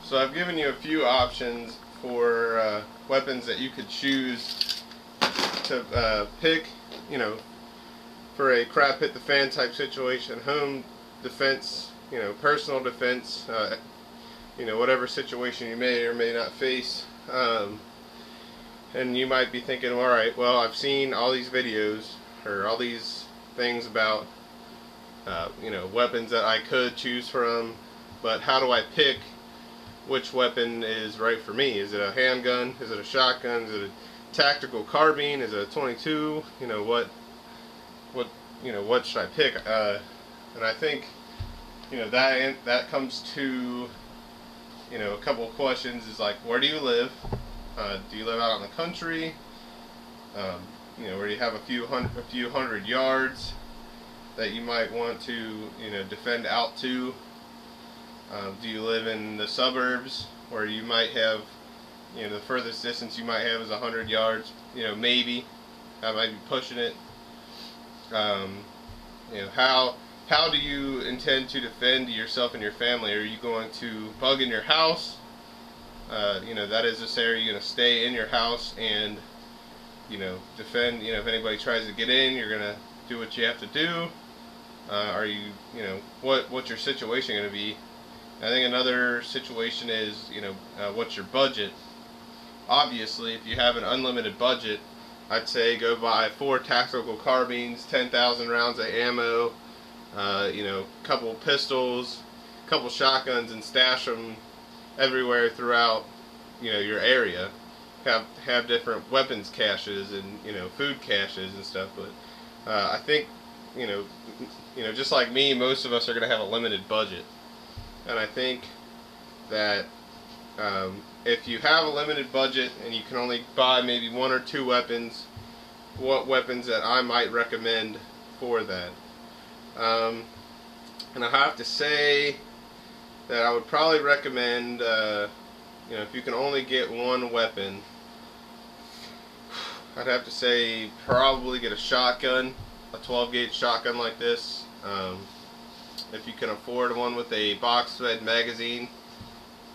So I've given you a few options for weapons that you could choose to pick, you know, for a crap hit the fan type situation, home defense, you know, personal defense, you know, whatever situation you may or may not face. And you might be thinking, all right, well, I've seen all these videos or all these things about, you know, weapons that I could choose from, but how do I pick which weapon is right for me? Is it a handgun? Is it a shotgun? Is it a tactical carbine? Is it a 22? You know, what should I pick? And I think, you know, that comes to, you know, a couple of questions. Is like, where do you live? Do you live out in the country? You know, where you have a few hundred yards that you might want to, you know, defend out to? Do you live in the suburbs where you might have, you know, the furthest distance you might have is 100 yards? You know, maybe I might be pushing it. You know, how do you intend to defend yourself and your family? Are you going to bug in your house? You know, that is this area. You're going to stay in your house and, you know, defend. You know, if anybody tries to get in, you're going to do what you have to do. Are you, you know, what's your situation going to be? I think another situation is, you know, what's your budget? Obviously, if you have an unlimited budget, I'd say go buy 4 tactical carbines, 10,000 rounds of ammo, you know, a couple pistols, a couple shotguns, and stash them everywhere throughout, you know, your area. Have different weapons caches and, you know, food caches and stuff. But I think, you know, just like me, most of us are going to have a limited budget. And I think that if you have a limited budget and you can only buy maybe 1 or 2 weapons, what weapons that I might recommend for that. And I have to say that I would probably recommend, you know, if you can only get 1 weapon, I'd have to say probably get a shotgun, a 12-gauge shotgun like this. If you can afford one with a box-fed magazine,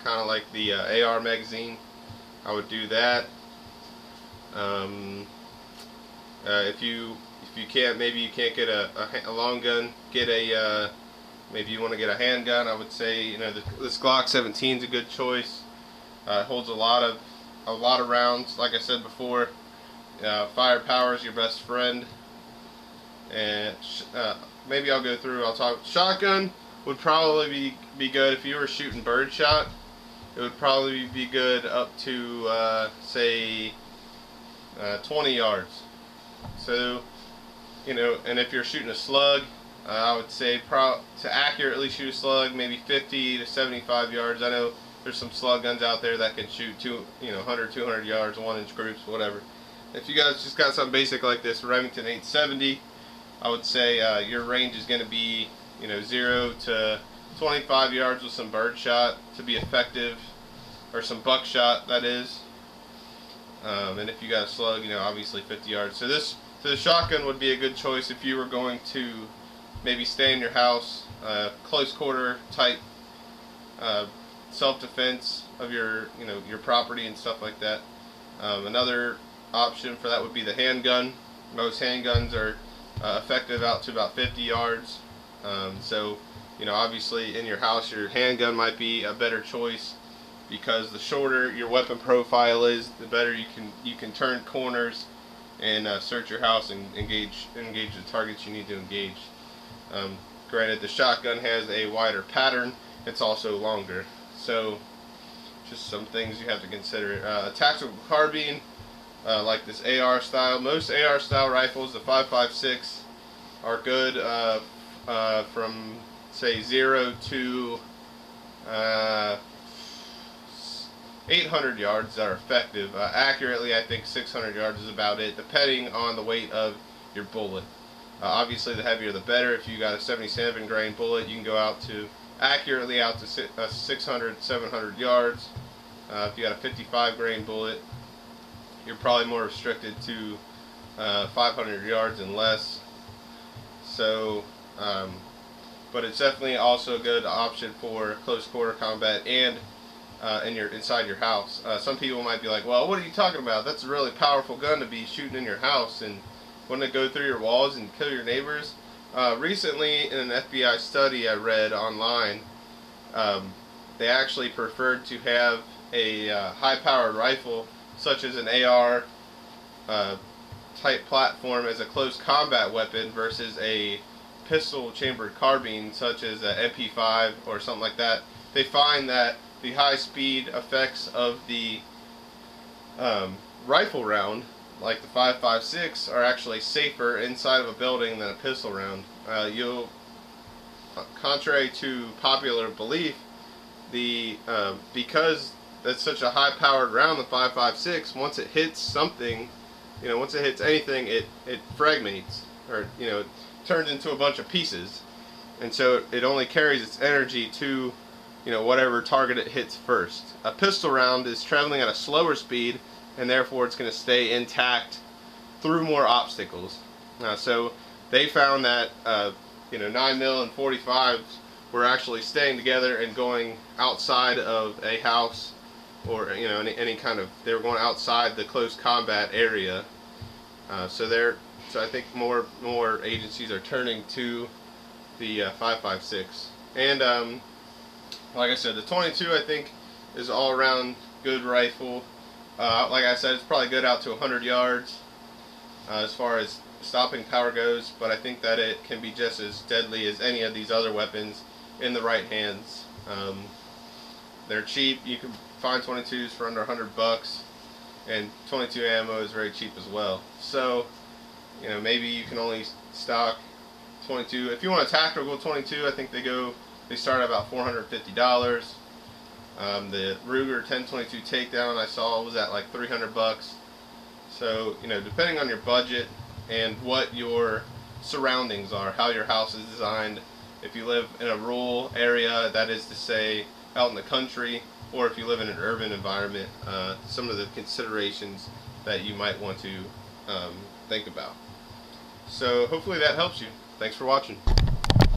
kind of like the AR magazine, I would do that. If you can't, maybe you can't get a long gun, get a maybe you want to get a handgun. I would say, you know, this Glock 17 is a good choice. It holds a lot of rounds. Like I said before, firepower is your best friend. And maybe I'll go through. I'll talk. Shotgun would probably be good if you were shooting birdshot. It would probably be good up to say 20 yards. So, you know, and if you're shooting a slug, I would say to accurately shoot a slug, maybe 50 to 75 yards. I know there's some slug guns out there that can shoot 100, 200 yards, 1-inch groups, whatever. If you guys just got something basic like this Remington 870, I would say your range is going to be, you know, 0 to 25 yards with some birdshot to be effective, or some buckshot, that is. And if you got a slug, you know, obviously 50 yards. So the shotgun would be a good choice if you were going to maybe stay in your house, close quarter type self-defense of your, you know, your property and stuff like that. Another option for that would be the handgun. Most handguns are effective out to about 50 yards. So, you know, obviously in your house, your handgun might be a better choice, because the shorter your weapon profile is, the better you can turn corners and search your house and engage the targets you need to engage. Granted, the shotgun has a wider pattern. It's also longer. So, just some things you have to consider. A tactical carbine, like this AR style. Most AR style rifles, the 5.56, are good from say 0 to 800 yards that are effective. Accurately, I think 600 yards is about it, depending on the weight of your bullet. Obviously, the heavier the better. If you got a 77 grain bullet, you can go out to accurately out to 600, 700 yards. If you got a 55 grain bullet, you're probably more restricted to 500 yards and less. So, but it's definitely also a good option for close quarter combat and inside your house. Some people might be like, well, what are you talking about? That's a really powerful gun to be shooting in your house, and wouldn't it go through your walls and kill your neighbors? Recently, in an FBI study I read online, they actually preferred to have a high-powered rifle, such as an AR type platform, as a close combat weapon versus a pistol chambered carbine, such as a MP5 or something like that. They find that the high speed effects of the rifle round, like the 5.56, are actually safer inside of a building than a pistol round. Contrary to popular belief, because that's such a high powered round, the 5.56, once it hits something, once it hits anything, it fragments, or it turns into a bunch of pieces, and so it only carries its energy to whatever target it hits first. A pistol round is traveling at a slower speed, and therefore it's going to stay intact through more obstacles. So they found that 9mm and 45s were actually staying together and going outside of a house, or any kind of, they were going outside the close combat area. So I think more agencies are turning to the 5.56, and like I said, the 22 I think is all around good rifle. Like I said, it's probably good out to 100 yards as far as stopping power goes, but I think that it can be just as deadly as any of these other weapons in the right hands. They're cheap. You can find 22s for under $100, and 22 ammo is very cheap as well. So maybe you can only stock 22. If you want a tactical 22, I think they start at about $450. The Ruger 1022 takedown I saw was at like $300. So depending on your budget and what your surroundings are, how your house is designed, if you live in a rural area, that is to say out in the country, or if you live in an urban environment, some of the considerations that you might want to think about. So hopefully that helps you. Thanks for watching.